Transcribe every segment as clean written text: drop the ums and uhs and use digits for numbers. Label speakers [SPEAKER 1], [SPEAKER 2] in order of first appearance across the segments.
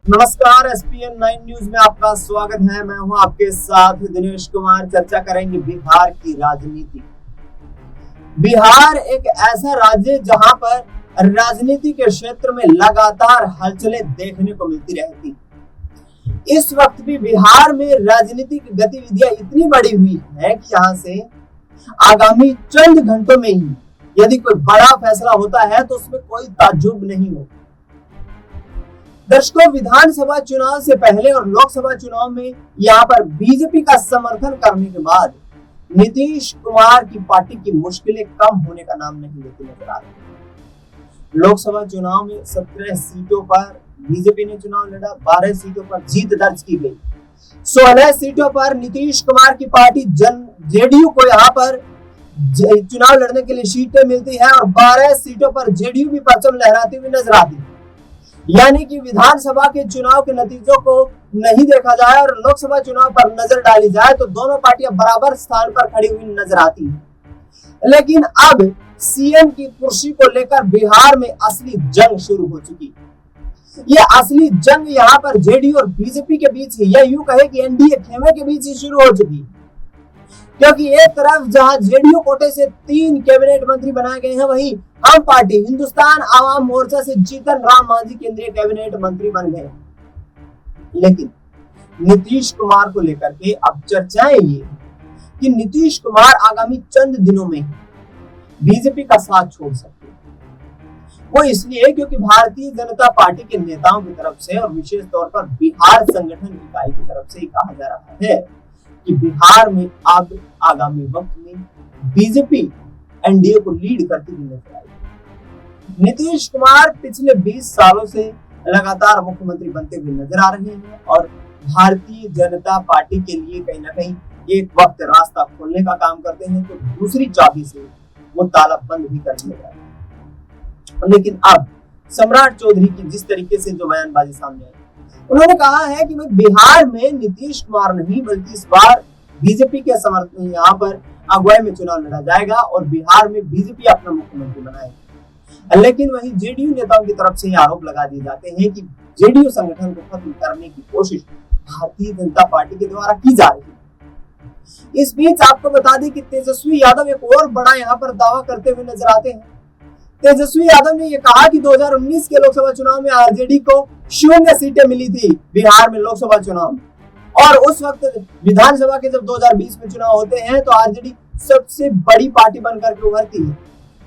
[SPEAKER 1] नमस्कार, SPN9 news में आपका स्वागत है। मैं हूं आपके साथ दिनेश कुमार। चर्चा करेंगे बिहार की राजनीति। बिहार एक ऐसा राज्य जहां पर राजनीति के क्षेत्र में लगातार हलचलें देखने को मिलती रहती। इस वक्त भी बिहार में राजनीतिक गतिविधियां इतनी बढ़ी हुई है कि यहां से आगामी चंद घंटों में ही यदि कोई बड़ा फैसला होता है तो उसमें कोई ताज्जुब नहीं हो। दर्शकों, विधानसभा चुनाव से पहले और लोकसभा चुनाव में यहां पर बीजेपी का समर्थन करने के बाद नीतीश कुमार की पार्टी की मुश्किलें कम होने का नाम नहीं लेती नजर आ रही। लोकसभा चुनाव में 17 सीटों पर बीजेपी ने चुनाव लड़ा, 12 सीटों पर जीत दर्ज की गई। 16 सीटों पर नीतीश कुमार की पार्टी जेडीयू को यहां पर चुनाव लड़ने के लिए सीटें मिलती है और 12 सीटों पर जेडीयू भी परचम लहराती हुई नजर आती है। यानी कि विधानसभा के चुनाव के नतीजों को नहीं देखा जाए और लोकसभा चुनाव पर नजर डाली जाए तो दोनों पार्टियां बराबर स्थान पर खड़ी हुई नजर आती हैं। लेकिन अब सीएम की कुर्सी को लेकर बिहार में असली जंग शुरू हो चुकी है। ये असली जंग यहाँ पर जेडीयू और बीजेपी के बीच ही, या यूं कहे कि एनडीए खेमे के बीच ही शुरू हो चुकी है। क्योंकि एक तरफ जहां जेडीयू कोटे से 3 कैबिनेट मंत्री बनाए गए हैं, वहीं हम पार्टी हिंदुस्तान आवाम मोर्चा से जीतन राम मांझी केंद्रीय कैबिनेट मंत्री बन गए। लेकिन नीतीश कुमार को लेकर के अब चर्चाएं ये कि नीतीश कुमार आगामी चंद दिनों में बीजेपी का साथ छोड़ सकते हैं। वो इसलिए क्योंकि भारतीय जनता पार्टी के नेताओं की तरफ से और विशेष तौर पर बिहार संगठन इकाई की तरफ से कहा जा रहा है कि बिहार में अब आगामी वक्त में बीजेपी एनडीए को लीड करती हुई नजर आएगी। नीतीश कुमार पिछले 20 सालों से लगातार मुख्यमंत्री बनते हुए नजर आ रहे हैं और भारतीय जनता पार्टी के लिए कहीं ना कहीं एक वक्त रास्ता खोलने का काम करते हैं तो दूसरी चाबी से वो ताला बंद भी कर दिया जाए। लेकिन अब सम्राट चौधरी की जिस तरीके से जो बयानबाजी सामने आई, उन्होंने कहा है कि बिहार में नीतीश कुमार नहीं बल्कि इस बार बीजेपी के समर्थन यहाँ पर अगुवाई में चुनाव लड़ा जाएगा और बिहार में बीजेपी अपना मुख्यमंत्री बनाएगी। लेकिन वहीं जेडीयू नेताओं की तरफ से आरोप लगा दिए जाते हैं कि जेडीयू संगठन को खत्म करने की कोशिश भारतीय जनता पार्टी के द्वारा की जा रही है। इस बीच आपको बता दें कि तेजस्वी यादव एक और बड़ा यहाँ पर दावा करते हुए नजर आते हैं। तेजस्वी यादव ने यह कहा कि 2019 के लोकसभा चुनाव में आरजेडी को 0 सीटें मिली थी बिहार में लोकसभा चुनाव में, और उस वक्त विधानसभा के जब 2020 में चुनाव होते हैं तो आरजेडी सबसे बड़ी पार्टी बनकर के उभरती है।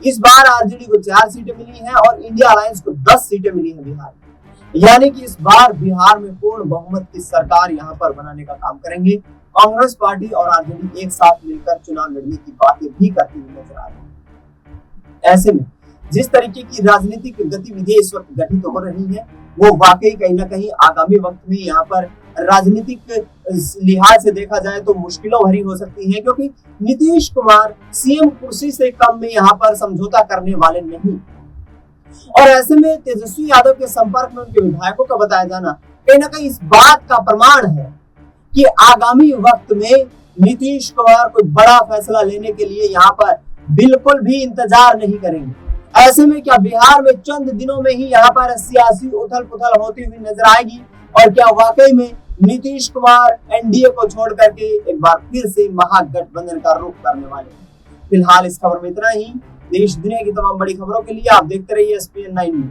[SPEAKER 1] इस बार आरजेडी को 4 सीटें मिली हैं और इंडिया अलायंस को 10 सीटें मिली हैं बिहार में। यानी कि इस बार बिहार में पूर्ण बहुमत की सरकार यहाँ पर बनाने का काम करेंगे। कांग्रेस पार्टी और आरजेडी एक साथ मिलकर चुनाव लड़ने की बातें भी करती हुई नजर आ रही है। ऐसे में जिस तरीके की राजनीतिक गतिविधियां इस वक्त गठित हो रही है वो वाकई कहीं ना कहीं आगामी वक्त में यहाँ पर राजनीतिक लिहाज से देखा जाए तो मुश्किलों भरी हो सकती है, क्योंकि नीतीश कुमार सीएम कुर्सी से कम में यहाँ पर समझौता करने वाले नहीं। और ऐसे में तेजस्वी यादव के संपर्क में उनके विधायकों का बताया जाना कहीं ना कहीं इस बात का प्रमाण है कि आगामी वक्त में नीतीश कुमार कोई बड़ा फैसला लेने के लिए यहाँ पर बिल्कुल भी इंतजार नहीं करेंगे। ऐसे में क्या बिहार में चंद दिनों में ही यहाँ पर सियासी उथल पुथल होती हुई नजर आएगी और क्या वाकई में नीतीश कुमार एनडीए को छोड़ करके एक बार फिर से महागठबंधन का रुख करने वाले हैं? फिलहाल इस खबर में इतना ही। देश दुनिया की तमाम बड़ी खबरों के लिए आप देखते रहिए SPN9 न्यूज।